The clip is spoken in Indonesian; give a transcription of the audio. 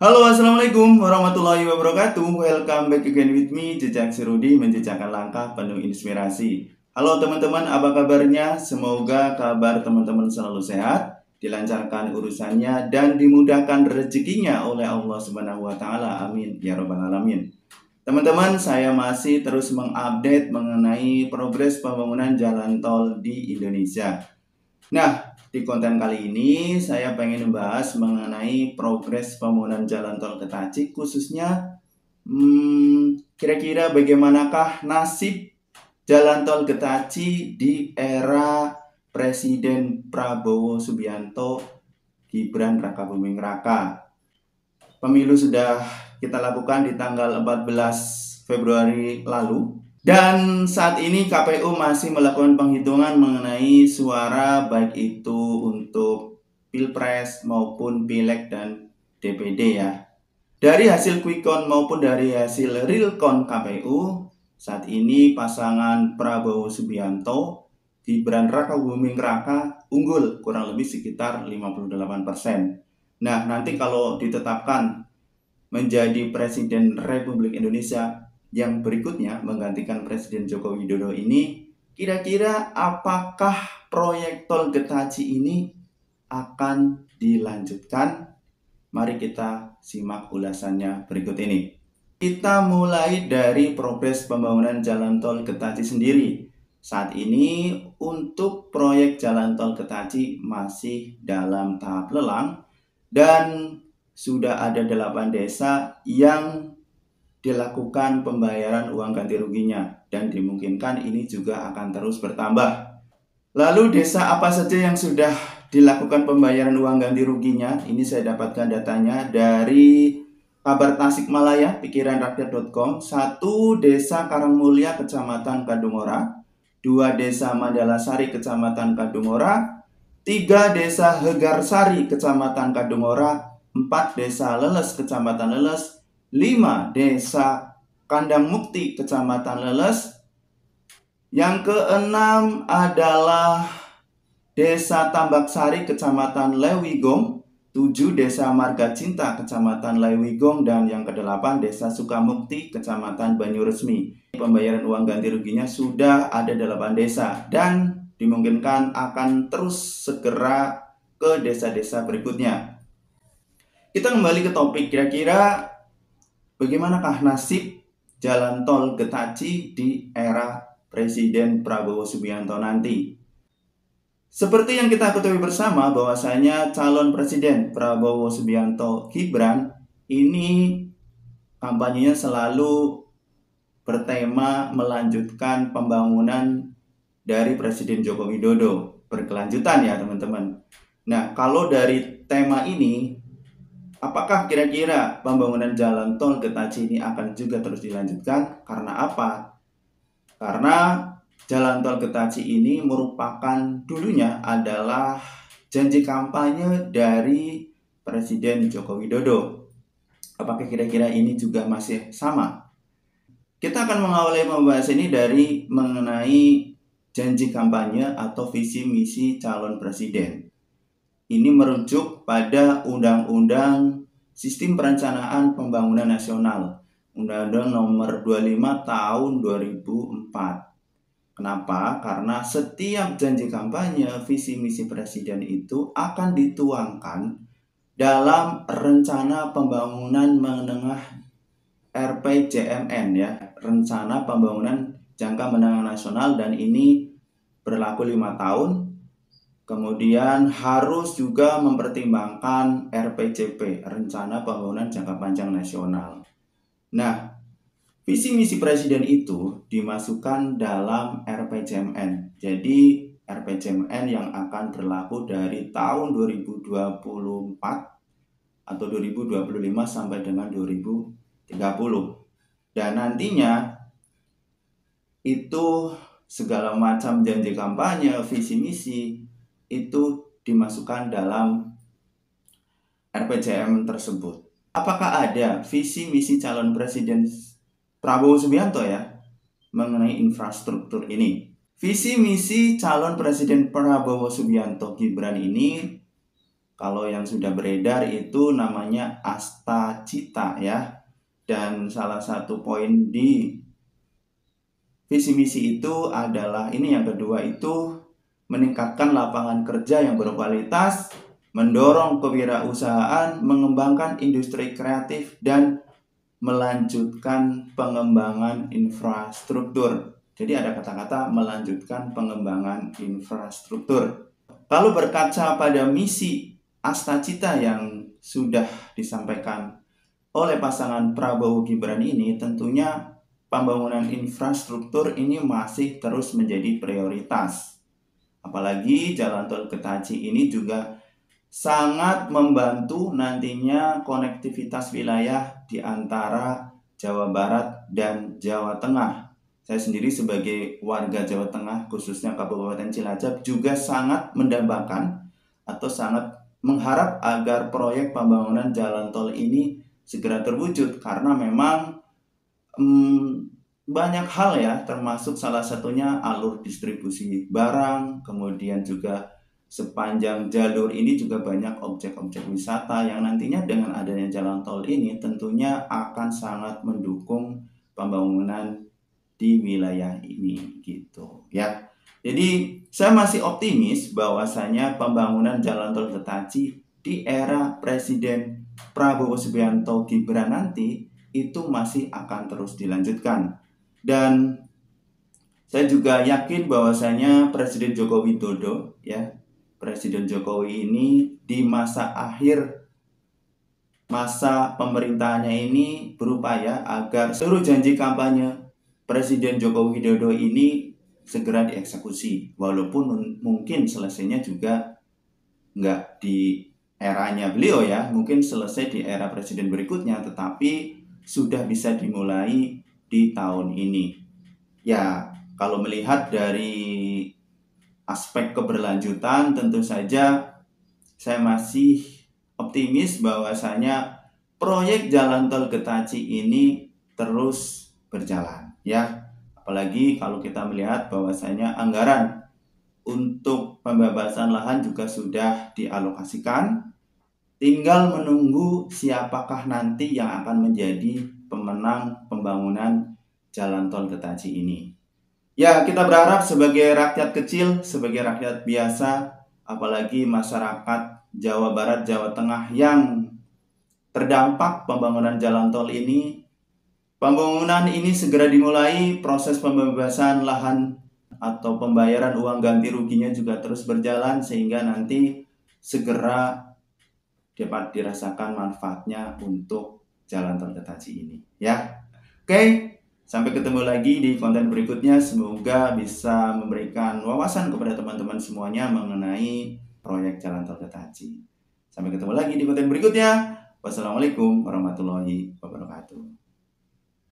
Halo, assalamualaikum warahmatullahi wabarakatuh. Welcome back again with me, Jejak Sirudi, menjejakkan langkah penuh inspirasi. Halo teman-teman, apa kabarnya? Semoga kabar teman-teman selalu sehat, dilancarkan urusannya, dan dimudahkan rezekinya oleh Allah Subhanahu wa Ta'ala. Amin ya Rabbal 'Alamin. Teman-teman, saya masih terus mengupdate mengenai progres pembangunan jalan tol di Indonesia. Nah, di konten kali ini saya pengen membahas mengenai progres pembangunan jalan tol Ketaci, khususnya kira-kira bagaimanakah nasib jalan tol Ketaci di era Presiden Prabowo Subianto Gibran Rakabuming Raka. Pemilu sudah kita lakukan di tanggal 14 Februari lalu. Dan saat ini KPU masih melakukan penghitungan mengenai suara baik itu untuk Pilpres maupun Pileg dan DPD ya. Dari hasil quick count maupun dari hasil real count KPU, saat ini pasangan Prabowo Subianto, Gibran Rakabuming Raka unggul kurang lebih sekitar 58%. Nah, nanti kalau ditetapkan menjadi Presiden Republik Indonesia yang berikutnya menggantikan Presiden Joko Widodo ini, kira-kira apakah proyek tol Getaci ini akan dilanjutkan? Mari kita simak ulasannya berikut ini. Kita mulai dari progres pembangunan jalan tol Getaci sendiri. Saat ini untuk proyek jalan tol Getaci masih dalam tahap lelang dan sudah ada 8 desa yang dilakukan pembayaran uang ganti ruginya dan dimungkinkan ini juga akan terus bertambah. Lalu desa apa saja yang sudah dilakukan pembayaran uang ganti ruginya? Ini saya dapatkan datanya dari kabar Tasikmalaya, pikiranrakyat.com. 1 desa Karangmulia, Kecamatan Kadungora. 2 desa Mandalasari, Kecamatan Kadungora. 3 desa Hegarsari, Kecamatan Kadungora. 4 desa Leles, Kecamatan Leles. 5 desa Kandang Mukti, Kecamatan Leles. Yang keenam adalah desa Tambaksari, Kecamatan Lewigong. 7 desa Marga Cinta, Kecamatan Lewigong. Dan yang kedelapan desa Sukamukti, Kecamatan Banyuresmi. Pembayaran uang ganti ruginya sudah ada 8 desa dan dimungkinkan akan terus segera ke desa-desa berikutnya. Kita kembali ke topik, kira-kira bagaimanakah nasib jalan tol Getaci di era Presiden Prabowo Subianto nanti? Seperti yang kita ketahui bersama bahwasanya calon Presiden Prabowo Subianto Gibran ini kampanyenya selalu bertema melanjutkan pembangunan dari Presiden Joko Widodo, berkelanjutan ya teman-teman. Nah, kalau dari tema ini, apakah kira-kira pembangunan jalan tol Getaci ini akan juga terus dilanjutkan? Karena apa? Karena jalan tol Getaci ini merupakan dulunya adalah janji kampanye dari Presiden Joko Widodo. Apakah kira-kira ini juga masih sama? Kita akan mengawali membahas ini dari mengenai janji kampanye atau visi misi calon presiden. Ini merujuk pada Undang-Undang Sistem Perencanaan Pembangunan Nasional, Undang-Undang Nomor 25 Tahun 2004. Kenapa? Karena setiap janji kampanye, visi misi presiden itu akan dituangkan dalam rencana pembangunan menengah RPJMN ya, Rencana Pembangunan Jangka Menengah Nasional, dan ini berlaku 5 tahun. Kemudian harus juga mempertimbangkan RPJP, Rencana Pembangunan Jangka Panjang Nasional. Nah, visi misi presiden itu dimasukkan dalam RPJMN. Jadi RPJMN yang akan berlaku dari tahun 2024 atau 2025 sampai dengan 2030. Dan nantinya itu segala macam janji kampanye, visi misi itu dimasukkan dalam RPJMN tersebut. Apakah ada visi misi calon presiden Prabowo Subianto ya mengenai infrastruktur ini? Visi misi calon presiden Prabowo Subianto Gibran ini Kalau yang sudah beredar itu namanya Astacita ya. Dan salah satu poin di visi misi itu adalah ini, yang kedua itu meningkatkan lapangan kerja yang berkualitas, mendorong kewirausahaan, mengembangkan industri kreatif, dan melanjutkan pengembangan infrastruktur. Jadi ada kata-kata melanjutkan pengembangan infrastruktur. Kalau berkaca pada misi Astacita yang sudah disampaikan oleh pasangan Prabowo Gibran ini, tentunya pembangunan infrastruktur ini masih terus menjadi prioritas. Apalagi jalan tol Getaci ini juga sangat membantu nantinya konektivitas wilayah di antara Jawa Barat dan Jawa Tengah. Saya sendiri sebagai warga Jawa Tengah, khususnya Kabupaten Cilacap, juga sangat mendambakan atau sangat mengharap agar proyek pembangunan jalan tol ini segera terwujud, karena memang banyak hal ya, termasuk salah satunya alur distribusi barang, kemudian juga sepanjang jalur ini juga banyak objek-objek wisata yang nantinya dengan adanya jalan tol ini tentunya akan sangat mendukung pembangunan di wilayah ini gitu ya. Jadi saya masih optimis bahwasanya pembangunan jalan tol Getaci di era Presiden Prabowo Subianto Gibran nanti itu masih akan terus dilanjutkan. Dan saya juga yakin bahwasanya Presiden Joko Widodo ya, Presiden Jokowi ini di masa akhir masa pemerintahannya ini berupaya agar seluruh janji kampanye Presiden Joko Widodo ini segera dieksekusi. Walaupun mungkin selesainya juga nggak di eranya beliau ya, mungkin selesai di era presiden berikutnya, tetapi sudah bisa dimulai di tahun ini. Ya, kalau melihat dari aspek keberlanjutan, tentu saja saya masih optimis bahwasanya proyek jalan tol Getaci ini terus berjalan ya. Apalagi kalau kita melihat bahwasanya anggaran untuk pembebasan lahan juga sudah dialokasikan. Tinggal menunggu siapakah nanti yang akan menjadi pemenang pembangunan jalan tol Getaci ini. Ya, kita berharap sebagai rakyat kecil, sebagai rakyat biasa, apalagi masyarakat Jawa Barat, Jawa Tengah yang terdampak pembangunan jalan tol ini, pembangunan ini segera dimulai, proses pembebasan lahan atau pembayaran uang ganti ruginya juga terus berjalan sehingga nanti segera dapat dirasakan manfaatnya untuk jalan tol Getaci ini ya. Oke. Sampai ketemu lagi di konten berikutnya. Semoga bisa memberikan wawasan kepada teman-teman semuanya mengenai proyek jalan tol Getaci. Sampai ketemu lagi di konten berikutnya. Wassalamualaikum warahmatullahi wabarakatuh.